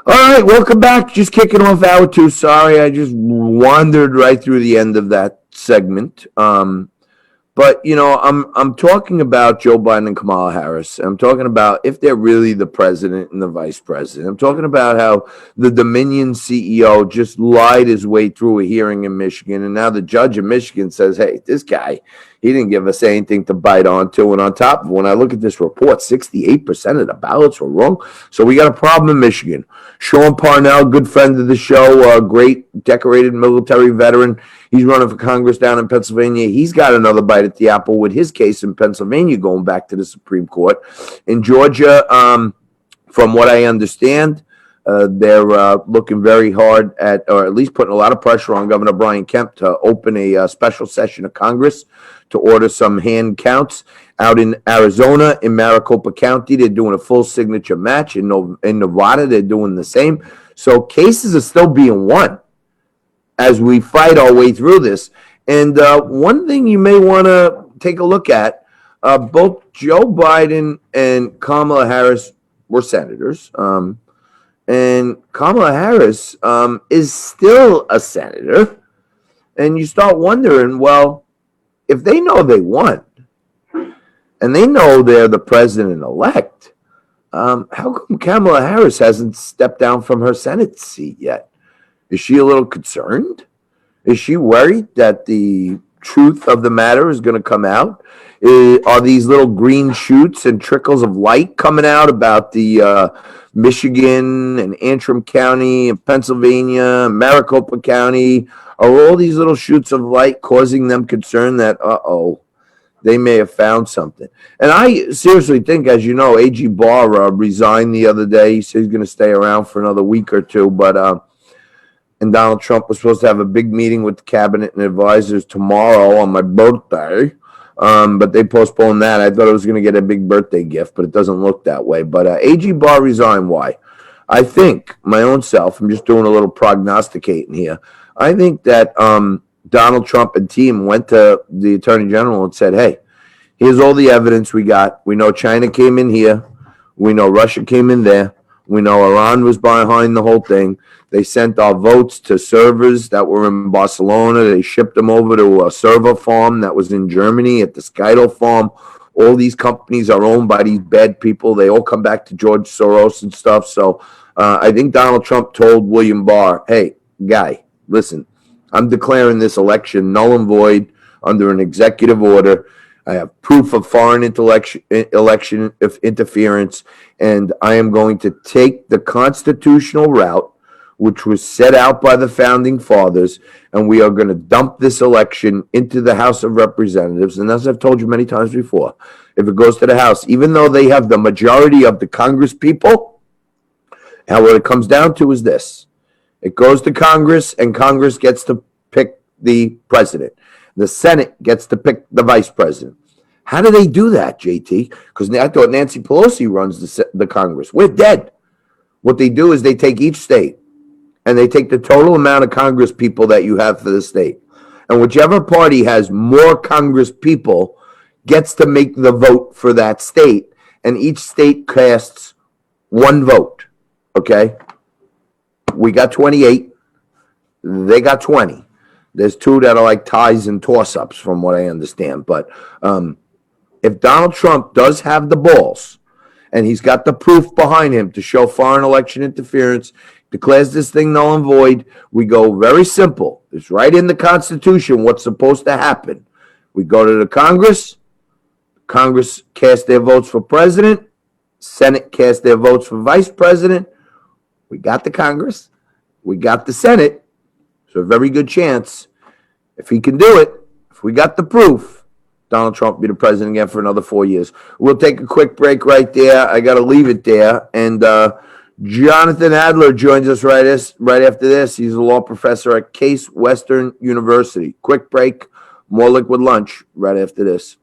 All right, welcome back. Just kicking off hour two. Sorry, I just wandered right through the end of that segment. But I'm talking about Joe Biden and Kamala Harris. I'm talking about if they're really the president and the vice president. I'm talking about how the Dominion CEO just lied his way through a hearing in Michigan, and now the judge in Michigan says, "Hey, this guy, he didn't give us anything to bite onto." And on top of, when I look at this report, 68% of the ballots were wrong. So we got a problem in Michigan. Sean Parnell, good friend of the show, a great decorated military veteran. He's running for Congress down in Pennsylvania. He's got another bite at the apple with his case in Pennsylvania going back to the Supreme Court. In Georgia, from what I understand, they're looking very hard at, or at least putting a lot of pressure on Governor Brian Kemp to open a special session of Congress to order some hand counts. Out in Arizona, in Maricopa County, they're doing a full signature match. In Nevada, they're doing the same. So cases are still being won as we fight our way through this. And one thing you may want to take a look at, both Joe Biden and Kamala Harris were senators. And Kamala Harris is still a senator. And you start wondering, well, if they know they won, and they know they're the president-elect, how come Kamala Harris hasn't stepped down from her Senate seat yet? Is she a little concerned? Is she worried that the truth of the matter is going to come out? Are these little green shoots and trickles of light coming out about the Michigan and Antrim County and Pennsylvania, Maricopa County? Are all these little shoots of light causing them concern that, they may have found something? And I seriously think, as you know, A.G. Barr resigned the other day. He said he's going to stay around for another week or two. And Donald Trump was supposed to have a big meeting with the cabinet and advisors tomorrow on my birthday. But they postponed that. I thought I was going to get a big birthday gift, but it doesn't look that way. But A.G. Barr resigned. Why? I think, my own self, I'm just doing a little prognosticating here. I think that Donald Trump and team went to the Attorney General and said, hey, here's all the evidence we got. We know China came in here. We know Russia came in there. We know Iran was behind the whole thing. They sent our votes to servers that were in Barcelona. They shipped them over to a server farm that was in Germany at the Skytel farm. All these companies are owned by these bad people. They all come back to George Soros and stuff. So I think Donald Trump told William Barr, hey, guy, listen, I'm declaring this election null and void under an executive order. I have proof of foreign election interference, and I am going to take the constitutional route, which was set out by the founding fathers, and we are going to dump this election into the House of Representatives. And as I've told you many times before, if it goes to the House, even though they have the majority of the Congress people, and what it comes down to is this. It goes to Congress, and Congress gets to pick the president. The Senate gets to pick the vice president. How do they do that, JT? Because I thought Nancy Pelosi runs the Congress. We're dead. What they do is they take each state, and they take the total amount of Congress people that you have for the state. And whichever party has more Congress people gets to make the vote for that state, and each state casts one vote, okay? We got 28. They got 20. There's two that are like ties and toss-ups from what I understand. But if Donald Trump does have the balls and he's got the proof behind him to show foreign election interference, declares this thing null and void, we go very simple. It's right in the Constitution what's supposed to happen. We go to the Congress. Congress casts their votes for president. Senate casts their votes for vice president. We got the Congress. We got the Senate. So a very good chance, if he can do it, if we got the proof, Donald Trump will be the president again for another 4 years. We'll take a quick break right there. I got to leave it there. And Jonathan Adler joins us right after this. He's a law professor at Case Western University. Quick break, more Liquid Lunch right after this.